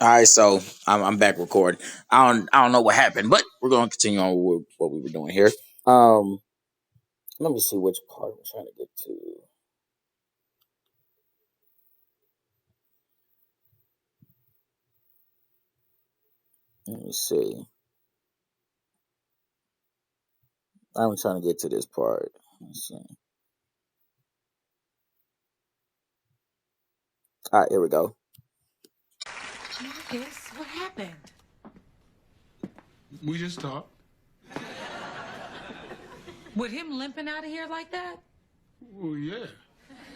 All right, so I'm back recording. I don't know what happened, but we're gonna continue on with what we were doing here. Um, Let me see which part I'm trying to get to. Let me see. I'm trying to get to this part. Let's see. All right, here we go. Marcus, what happened? We just talked. With him limping out of here like that? Well, yeah.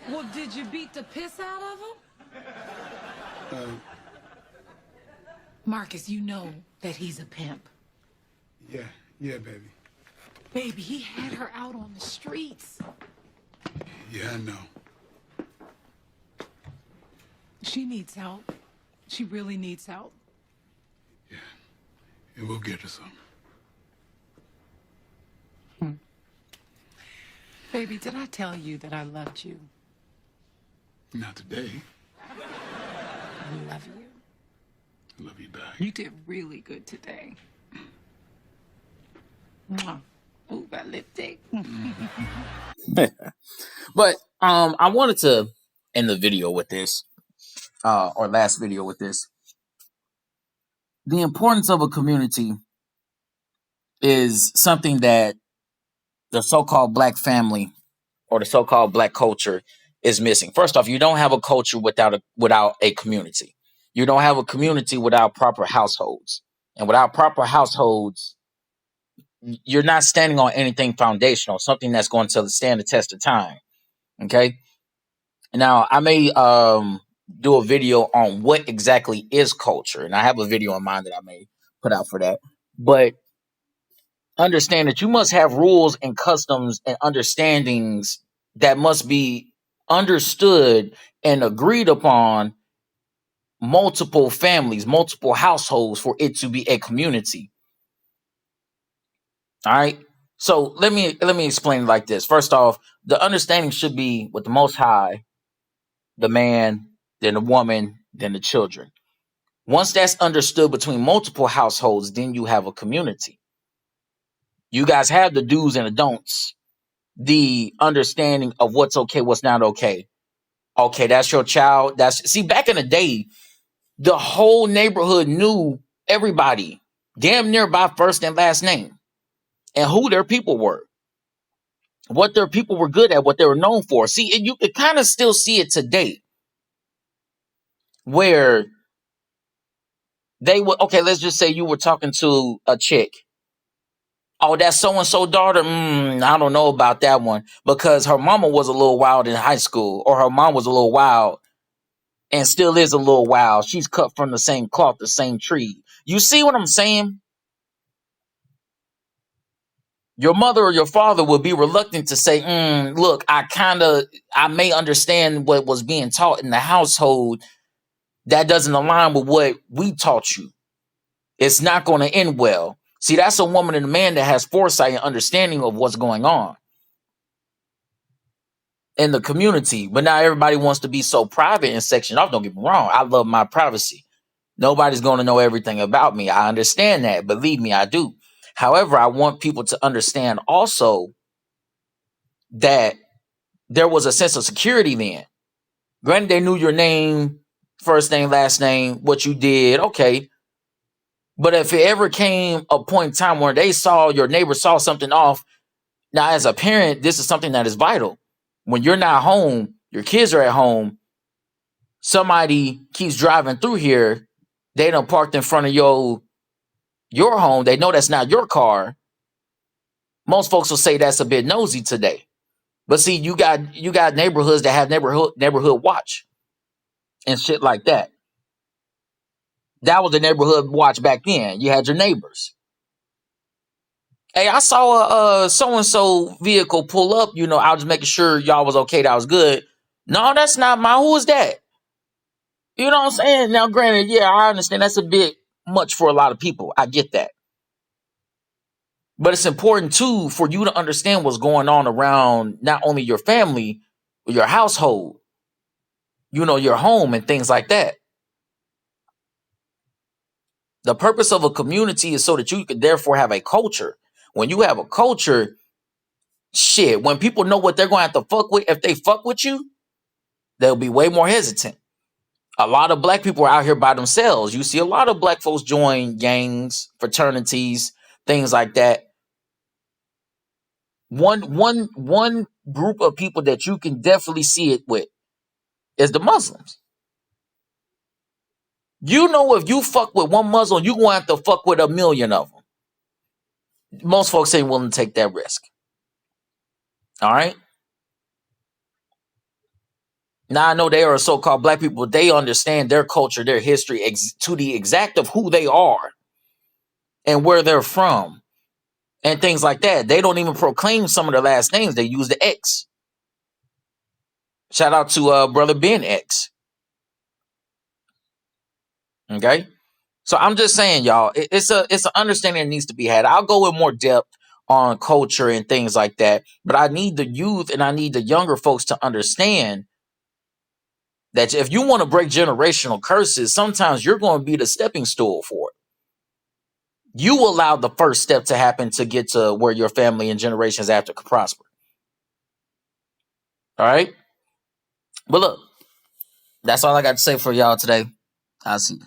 Well, did you beat the piss out of him? Uh, Marcus, you know that he's a pimp. yeah, baby. Baby, he had her out on the streets. Yeah, I know. She needs help. She really needs help. Yeah, and we'll get her some. Baby, did I tell you that I loved you? Not today. I love you. I love you back. You did really good today. Mwah. Ooh, that lipstick. But I wanted to end the video with this, or last video with this. The importance of a community is something that the so-called black family or the so-called black culture is missing. First off, you don't have a culture without a community. You don't have a community without proper households. And without proper households, you're not standing on anything foundational, something that's going to stand the test of time. Okay? Now, I may do a video on what exactly is culture, and I have a video in mind that I may put out for that. But understand that you must have rules and customs and understandings that must be understood and agreed upon multiple families, multiple households for it to be a community. All right. So let me explain it like this. First off, the understanding should be with the Most High, the man, then the woman, then the children. Once that's understood between multiple households, then you have a community. You guys have the do's and the don'ts, the understanding of what's okay, what's not okay. Okay, that's your child. See, back in the day, the whole neighborhood knew everybody, damn near by first and last name, and who their people were, what their people were good at, what they were known for. See, and you could kind of still see it today, where they would. Okay, let's just say you were talking to a chick. Oh, that's so and so daughter. I don't know about that one because her mama was a little wild in high school, or her mom was a little wild and still is a little wild. She's cut from the same cloth, the same tree. You see what I'm saying? Your mother or your father would be reluctant to say, look, I may understand what was being taught in the household that doesn't align with what we taught you. It's not going to end well. See, that's a woman and a man that has foresight and understanding of what's going on in the community. But now everybody wants to be so private and sectioned off. Don't get me wrong. I love my privacy. Nobody's going to know everything about me. I understand that. Believe me, I do. However, I want people to understand also that there was a sense of security then. Granted, they knew your name, first name, last name, what you did. Okay. But if it ever came a point in time where your neighbor saw something off, now as a parent, this is something that is vital. When you're not home, your kids are at home, somebody keeps driving through here, they done parked in front of your home, they know that's not your car. Most folks will say that's a bit nosy today. But see, you got neighborhoods that have neighborhood watch and shit like that. That was the neighborhood watch back then. You had your neighbors. Hey, I saw a so and so vehicle pull up. I was making sure y'all was okay. That was good. No, that's not mine. Who is that? You know what I'm saying? Now, granted, yeah, I understand that's a bit much for a lot of people. I get that. But it's important too for you to understand what's going on around not only your family, but your household, your home and things like that. The purpose of a community is so that you could therefore have a culture. When you have a culture, shit, when people know what they're going to have to fuck with, if they fuck with you, they'll be way more hesitant. A lot of black people are out here by themselves. You see a lot of black folks join gangs, fraternities, things like that. One group of people that you can definitely see it with is the Muslims. You know, if you fuck with one Muslim, you're going to have to fuck with a million of them. Most folks ain't willing to take that risk. All right. Now I know they are so-called black people. They understand their culture, their history to the exact of who they are and where they're from and things like that. They don't even proclaim some of their last names. They use the X. Shout out to brother Ben X. Okay. So I'm just saying, y'all, it's an understanding that needs to be had. I'll go in more depth on culture and things like that, but I need the youth and I need the younger folks to understand that if you want to break generational curses, sometimes you're going to be the stepping stool for it. You allow the first step to happen to get to where your family and generations after could prosper. All right? But look, that's all I got to say for y'all today. I'll see you.